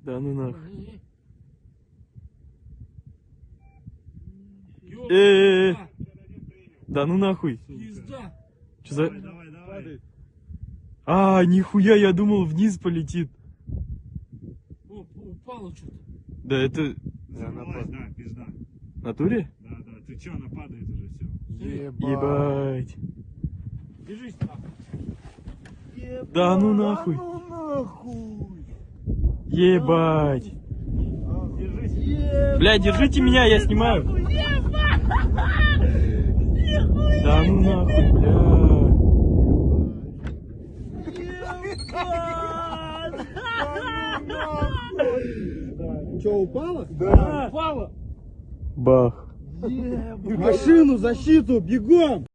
Да ну нахуй. Да ну нахуй. Что за... Давай. А, нихуя, я думал вниз полетит. О, упало что-то. Да это... Да, пизда. В натуре? Да. Ты чё, она падает уже, все. Ебать. Держись нахуй. Да ну нахуй. Ебать. Бля, держите меня, я снимаю. Да ну нахуй, бля. Че, упало? Да. Упало. Бах. Машину, защиту, бегом.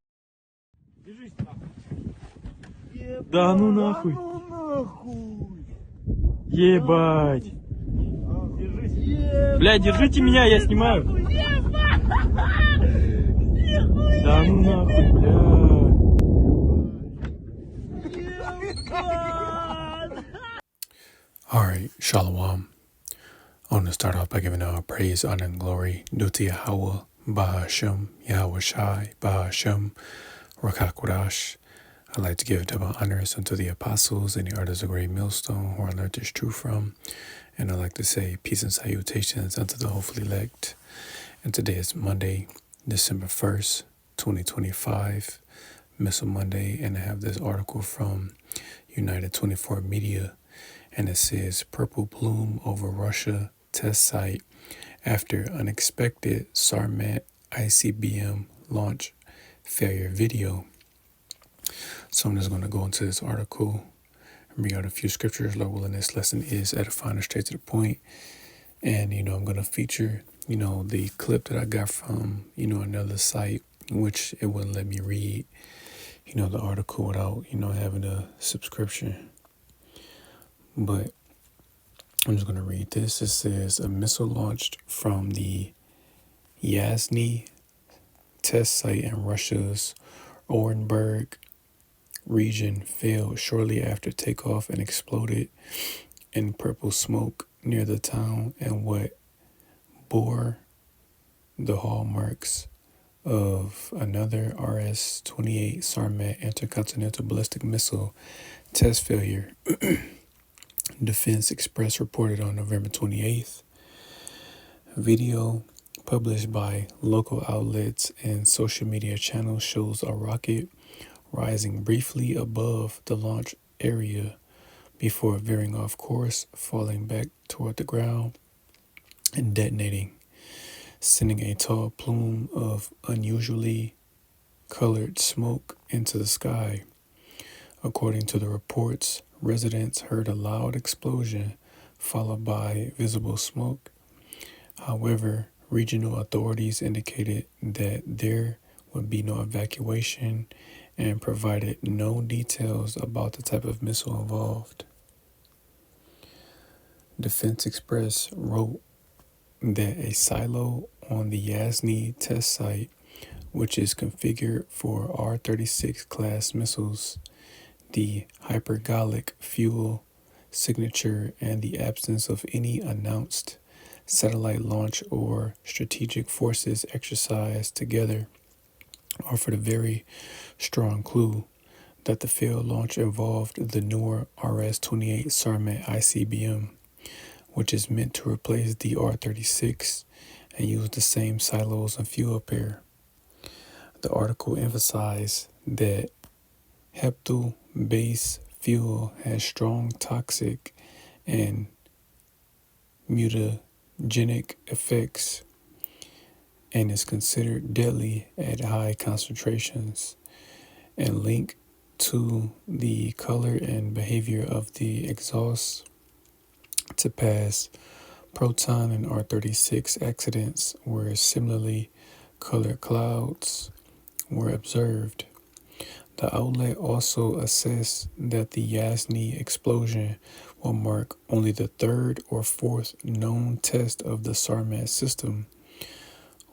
Держись нахуй. Да ну нахуй. Ебать. Бля, держите меня, я снимаю. Да ну нахуй, бля. Alright, Shalom. I want to start off by giving all praise, honor, and glory due to Yahweh, Bahashem, Yahweh Shai, Bahashem, Rakakwadash. I'd like to give double honors unto the apostles and the artists of Great Millstone who I learned this truth from. And I'd like to say peace and salutations unto the hopefully elect. And today is Monday, December 1st, 2025, Missile Monday. And I have this article from United 24 Media. And it says, Purple Bloom over Russia test site after unexpected Sarmat ICBM launch failure video. So I'm just going to go into this article and bring out a few scriptures. Lord willing, this lesson is edifying and straight to the point. And, I'm going to feature, the clip that I got from, another site, which it wouldn't let me read, the article without, having a subscription. But I'm just going to read this. It says, a missile launched from the Yasny test site in Russia's Orenburg region failed shortly after takeoff and exploded in purple smoke near the town, and what bore the hallmarks of another RS-28 Sarmat intercontinental ballistic missile test failure. Defense Express reported on November 28th. Video published by local outlets and social media channels shows a rocket rising briefly above the launch area before veering off course, falling back toward the ground, and detonating, sending a tall plume of unusually colored smoke into the sky. According to the reports, residents heard a loud explosion followed by visible smoke. However, regional authorities indicated that there would be no evacuation and provided no details about the type of missile involved. Defense Express wrote that a silo on the Yasny test site, which is configured for R-36 class missiles, the hypergolic fuel signature, and the absence of any announced satellite launch or strategic forces exercise together, offered a very strong clue that the failed launch involved the newer RS-28 Sarmat ICBM, which is meant to replace the R-36 and use the same silos and fuel pair. The article emphasized that Heptal-based fuel has strong toxic and mutagenic effects and is considered deadly at high concentrations, and linked to the color and behavior of the exhaust to past Proton and R-36 accidents where similarly colored clouds were observed. The outlet also assessed that the Yasny explosion will mark only the third or fourth known test of the Sarmat system,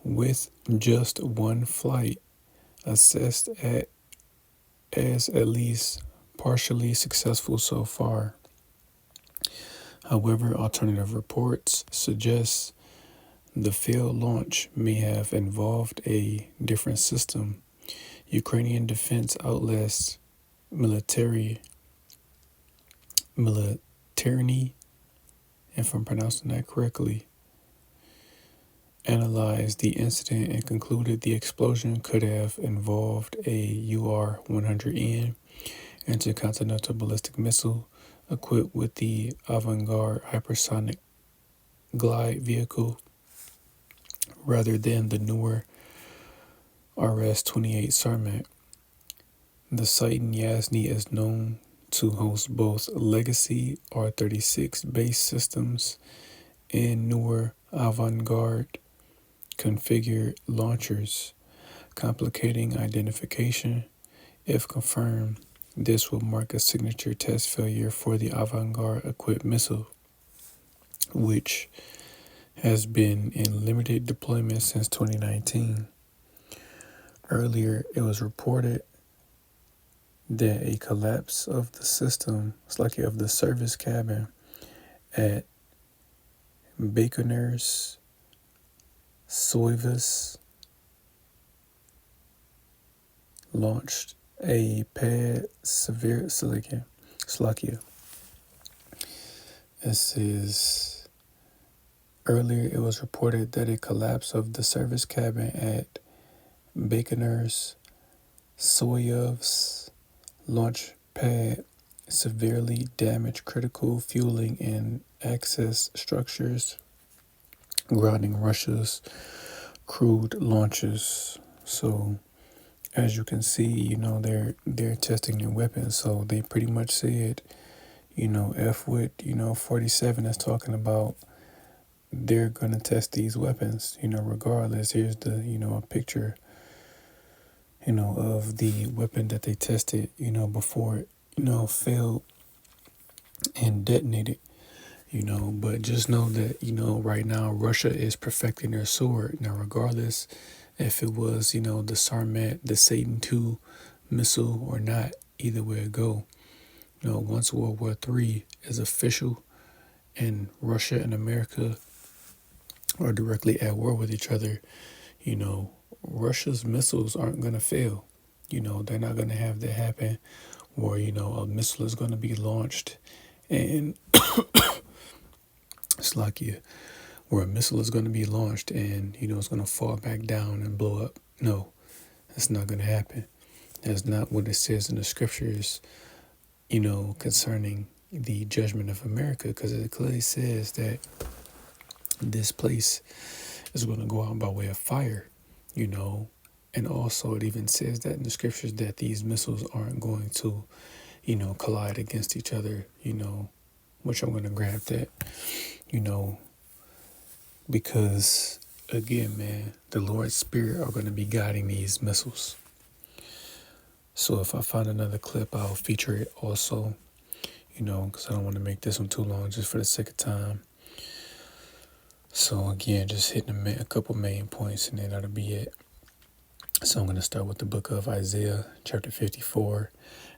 with just one flight assessed as at least partially successful so far. However, alternative reports suggest the failed launch may have involved a different system. Ukrainian defense outlets military, if I'm pronouncing that correctly, analyzed the incident and concluded the explosion could have involved a UR-100N intercontinental ballistic missile equipped with the Avangard hypersonic glide vehicle rather than the newer RS-28 Sarmat. The site in Yasny is known to host both legacy R-36 base systems and newer Avangard configured launchers, complicating identification. If confirmed, this will mark a signature test failure for the Avangard equipped missile, which has been in limited deployment since 2019. Earlier, it was reported that a collapse of the system, of the service cabin at Baikonur's Soyuz launched a pad Slovakia. This is earlier. It was reported that a collapse of the service cabin at Baikonur's Soyuz launch pad severely damaged critical fueling and access structures, grounding Russia's crewed launches. So, as you can see, they're testing their weapons. So they pretty much said, FWIT, 47 is talking about they're gonna test these weapons. Regardless. Here's the a picture of the weapon that they tested, before it, failed and detonated, but just know that, right now Russia is perfecting their sword. Now, regardless if it was, the Sarmat, the Satan II missile or not, either way it go, once World War III is official and Russia and America are directly at war with each other, Russia's missiles aren't going to fail. They're not going to have that happen where, a missile is going to be launched and where a missile is going to be launched and, it's going to fall back down and blow up. No, that's not going to happen. That's not what it says in the scriptures, concerning the judgment of America, because it clearly says that this place is going to go out by way of fire. And also it even says that in the scriptures that these missiles aren't going to, collide against each other, which I'm going to grab that, because again, man, the Lord's Spirit are going to be guiding these missiles. So if I find another clip, I'll feature it also, because I don't want to make this one too long just for the sake of time. So again, just hitting a couple main points and then that'll be it. So I'm going to start with the book of Isaiah, chapter 54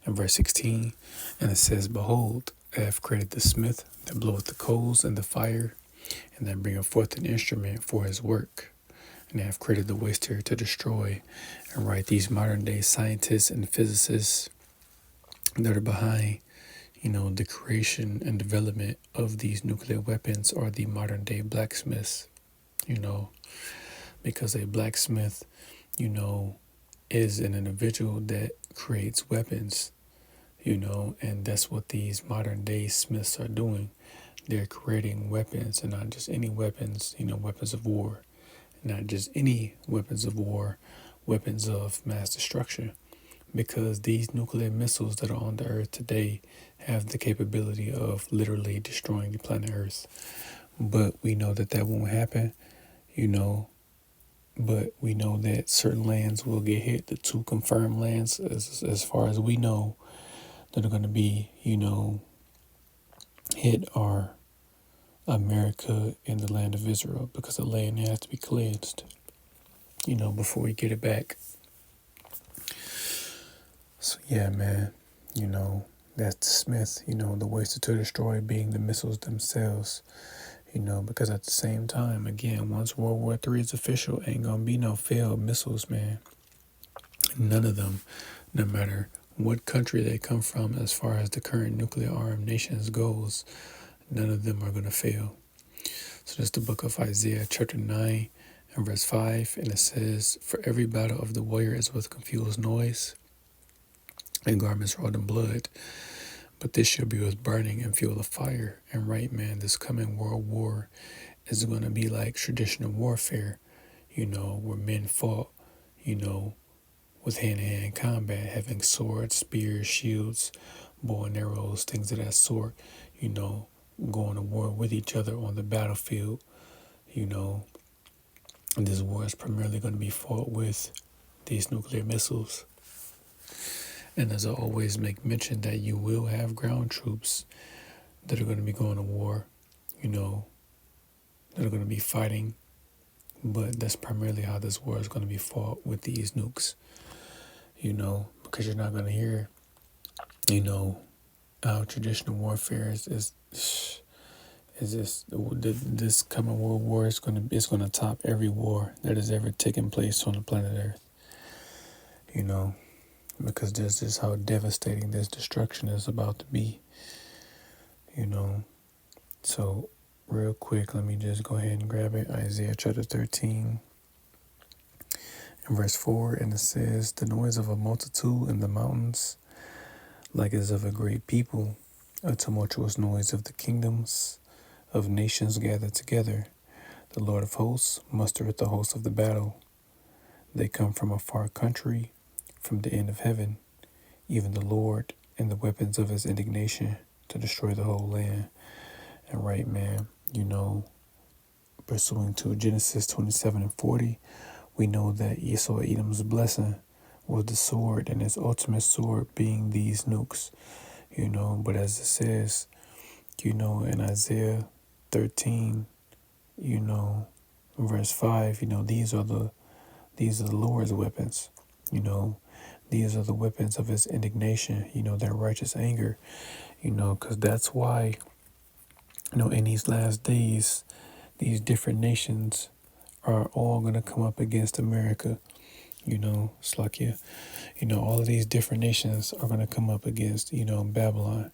and verse 16. And it says, "Behold, I have created the smith that bloweth the coals and the fire, and that bringeth forth an instrument for his work. And I have created the waster to destroy." And right, these modern day scientists and physicists that are behind, the creation and development of these nuclear weapons are the modern day blacksmiths, because a blacksmith, is an individual that creates weapons, and that's what these modern day smiths are doing. They're creating weapons, and not just any weapons, weapons of war, not just any weapons of war, weapons of mass destruction, because these nuclear missiles that are on the earth today have the capability of literally destroying the planet Earth. But we know that won't happen, but we know that certain lands will get hit. The two confirmed lands, as far as we know, that are going to be, hit are America and the land of Israel, because the land has to be cleansed, before we get it back. So yeah, man, That's the Smith, the ways to destroy being the missiles themselves, because at the same time, again, once World War III is official, ain't gonna be no failed missiles, man. None of them, no matter what country they come from, as far as the current nuclear armed nations goes, none of them are gonna fail. So that's the book of Isaiah, chapter 9 and verse 5, and it says, "For every battle of the warrior is with confused noise and garments rolled in blood, but this shall be with burning and fuel of fire." And right, man, this coming world war is going to be like traditional warfare, where men fought, with hand-to-hand combat, having swords, spears, shields, bow and arrows, things of that sort, going to war with each other on the battlefield, and this war is primarily going to be fought with these nuclear missiles. And as I always make mention, that you will have ground troops that are going to be going to war, that are going to be fighting, but that's primarily how this war is going to be fought, with these nukes, because you're not going to hear, how traditional warfare is this coming world war is going to top every war that has ever taken place on the planet Earth, because this is how devastating this destruction is about to be, So real quick, let me just go ahead and grab it. Isaiah chapter 13 and verse 4, and it says, "The noise of a multitude in the mountains, like as of a great people, a tumultuous noise of the kingdoms of nations gathered together. The Lord of hosts mustereth the host of the battle. They come from a far country, from the end of heaven, even the Lord, and the weapons of his indignation, to destroy the whole land." And right, man, pursuing to Genesis 27 and 40, we know that Esau Edom's blessing was the sword, and his ultimate sword being these nukes, But as it says, in Isaiah 13, verse 5, these are the Lord's weapons, These are the weapons of his indignation, their righteous anger, because that's why, in these last days, these different nations are all going to come up against America, Slakia. All of these different nations are going to come up against, Babylon.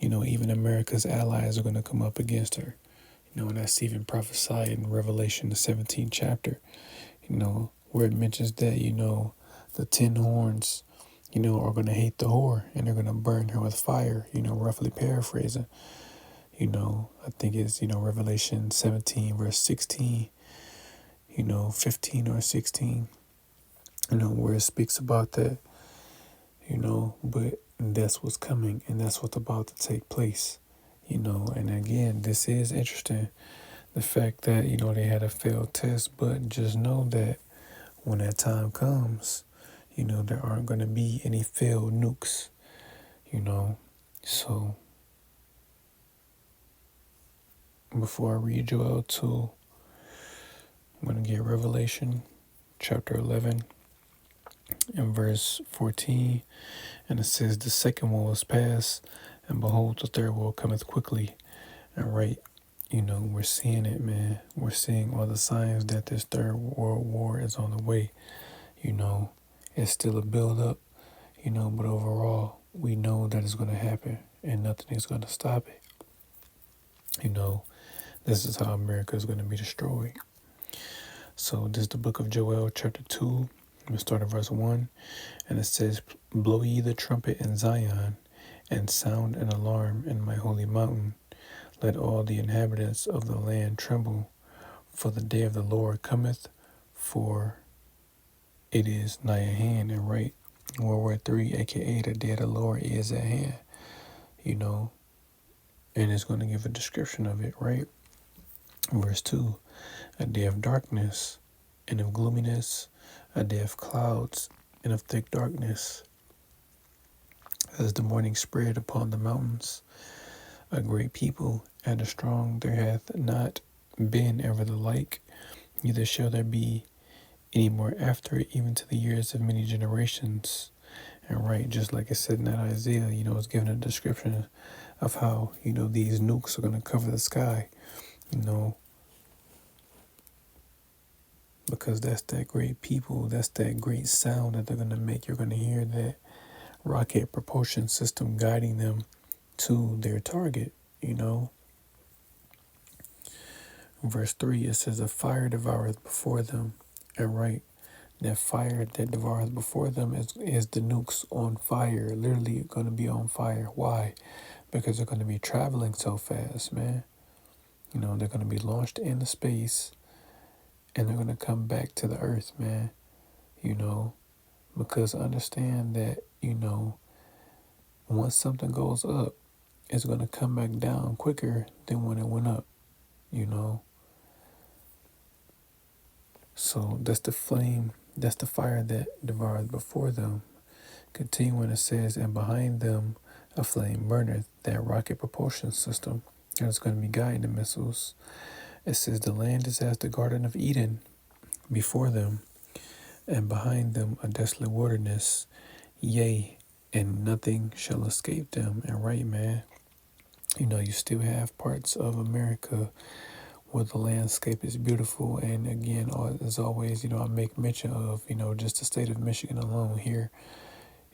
Even America's allies are going to come up against her. And that's even prophesied in Revelation, the 17th chapter, where it mentions that, the 10 horns, are going to hate the whore, and they're going to burn her with fire, roughly paraphrasing. I think it's, Revelation 17, verse 16, 15 or 16, where it speaks about that, but that's what's coming, and that's what's about to take place, and again, this is interesting, the fact that, they had a failed test, but just know that when that time comes, there aren't going to be any failed nukes, so before I read Joel 2, I'm going to get Revelation chapter 11 and verse 14, and it says, "The second woe is past, and behold, the third woe cometh quickly." And right, we're seeing it, man. We're seeing all the signs that this third world war is on the way. It's still a build up, but overall, we know that it's going to happen, and nothing is going to stop it. This is how America is going to be destroyed. So this is the book of Joel, chapter 2. We start at verse 1, and it says, "Blow ye the trumpet in Zion, and sound an alarm in my holy mountain. Let all the inhabitants of the land tremble, for the day of the Lord cometh, for it is nigh at hand." And right, World War III, aka the day of the Lord, is at hand, and it's going to give a description of it, right? Verse 2, "A day of darkness and of gloominess, a day of clouds and of thick darkness. As the morning spread upon the mountains, a great people and a strong, there hath not been ever the like, neither shall there be any more after it, even to the years of many generations. And right, just like it said in that Isaiah, it's giving a description of how, these nukes are going to cover the sky, you know, because that's that great people, that's that great sound that they're going to make. You're going to hear that rocket propulsion system guiding them to their target, Verse 3, it says, a fire devoureth before them. And right, that fire that devours before them is the nukes on fire, literally going to be on fire. Why? Because they're going to be traveling so fast, man. They're going to be launched into space and they're going to come back to the earth, man. Because understand that, once something goes up, it's going to come back down quicker than when it went up, So that's the flame, that's the fire that devours before them. Continuing, it says, and behind them a flame burneth, that rocket propulsion system that is going to be guiding the missiles. It says, the land is as the Garden of Eden before them, and behind them a desolate wilderness, yea, and nothing shall escape them. And right, man, you still have parts of America where the landscape is beautiful. And again, as always, I make mention of, just the state of Michigan alone here,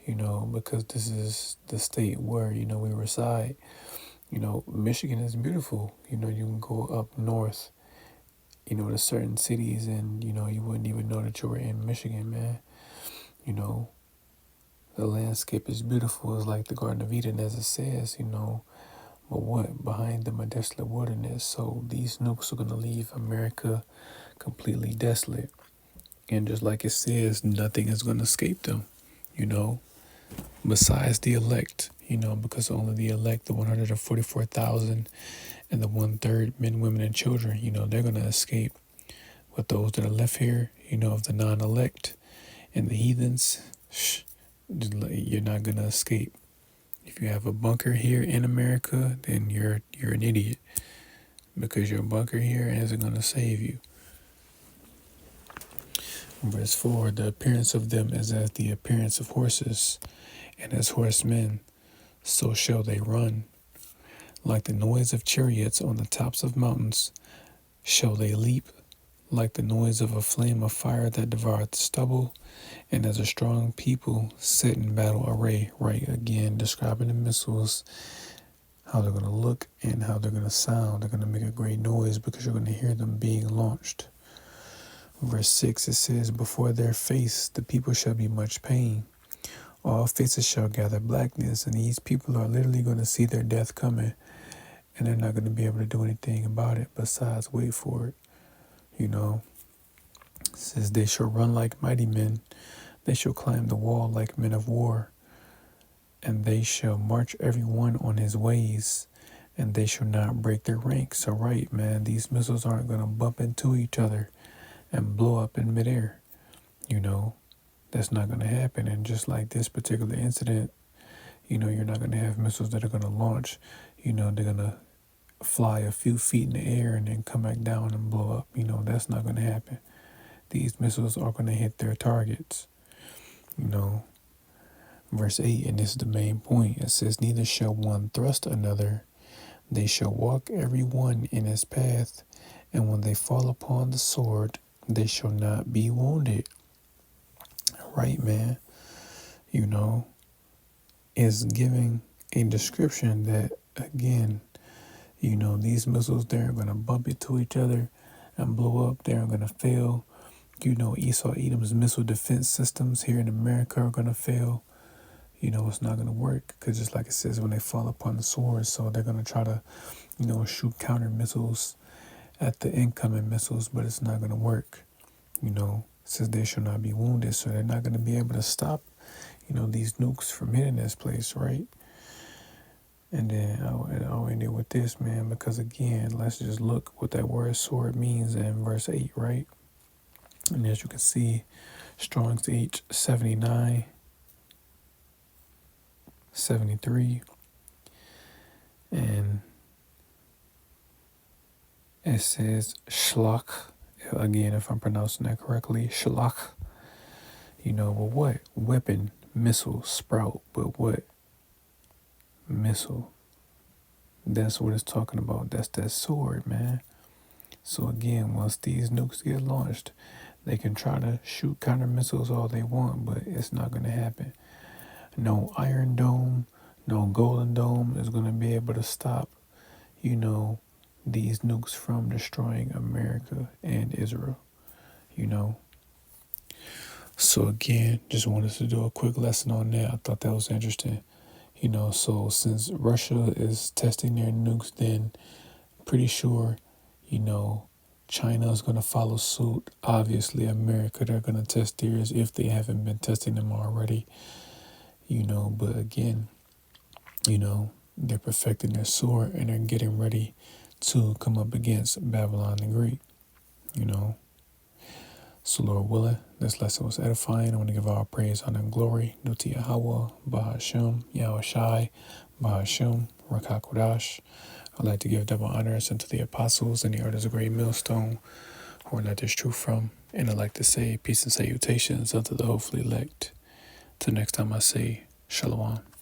because this is the state where, we reside. Michigan is beautiful. You can go up north, to certain cities and, you wouldn't even know that you were in Michigan, man. The landscape is beautiful. It's like the Garden of Eden, as it says, But what? Behind them a desolate wilderness. So these nukes are going to leave America completely desolate. And just like it says, nothing is going to escape them, besides the elect, because only the elect, the 144,000 and the 1/3 men, women, and children, they're going to escape. But those that are left here, of the non-elect and the heathens, you're not going to escape. If you have a bunker here in America, then you're an idiot, because your bunker here isn't going to save you. Verse 4, the appearance of them is as the appearance of horses, and as horsemen, so shall they run. Like the noise of chariots on the tops of mountains, shall they leap, like the noise of a flame of fire that devoureth the stubble, and as a strong people set in battle array. Right, again, describing the missiles, how they're going to look and how they're going to sound. They're going to make a great noise because you're going to hear them being launched. Verse 6, it says, before their face the people shall be much pain. All faces shall gather blackness, and these people are literally going to see their death coming, and they're not going to be able to do anything about it besides wait for it. It says, they shall run like mighty men, they shall climb the wall like men of war, and they shall march every one on his ways, and they shall not break their ranks. So right, man, these missiles aren't going to bump into each other and blow up in midair. That's not going to happen. And just like this particular incident, you're not going to have missiles that are going to launch. They're going to fly a few feet in the air and then come back down and blow up. That's not going to happen. These missiles are going to hit their targets. Verse 8, and this is the main point. It says, neither shall one thrust another. They shall walk every one in his path. And when they fall upon the sword, they shall not be wounded. Right, man. Is giving a description that, again, these missiles, they're going to bump into each other and blow up. They're going to fail. Esau Edom's missile defense systems here in America are going to fail. It's not going to work, because just like it says, when they fall upon the sword, so they're going to try to, shoot counter missiles at the incoming missiles, but it's not going to work. It says they shall not be wounded, so they're not going to be able to stop, these nukes from hitting this place, right? And then I'll end it with this, man, because again, let's just look what that word sword means in verse 8, right? And as you can see, Strong's H 79, 73, and it says shlach, again, if I'm pronouncing that correctly, shlach, but what? Weapon, missile sprout, but what? Missile. That's what it's talking about. That's that sword, man. So again, once these nukes get launched, they can try to shoot counter missiles all they want, but it's not going to happen. No Iron Dome, no Golden Dome is going to be able to stop, you know, these nukes from destroying America and Israel, you know. So again, just wanted to do a quick lesson on that. I thought that was interesting. You know, so since Russia is testing their nukes, then pretty sure, you know, China is going to follow suit. Obviously, America, they're going to test theirs if they haven't been testing them already, you know. But again, you know, they're perfecting their sword and they're getting ready to come up against Babylon the Great, you know. So Lord willing, this lesson was edifying. I want to give all praise, honor, and glory due to Yahweh, Bahashem, Yahweh Shai, Bahashem, Rakakodash. I'd like to give double honors unto the apostles and the elders of Great Millstone, who are let this truth from. And I'd like to say peace and salutations unto the hopefully elect. Till next time I say, Shalom.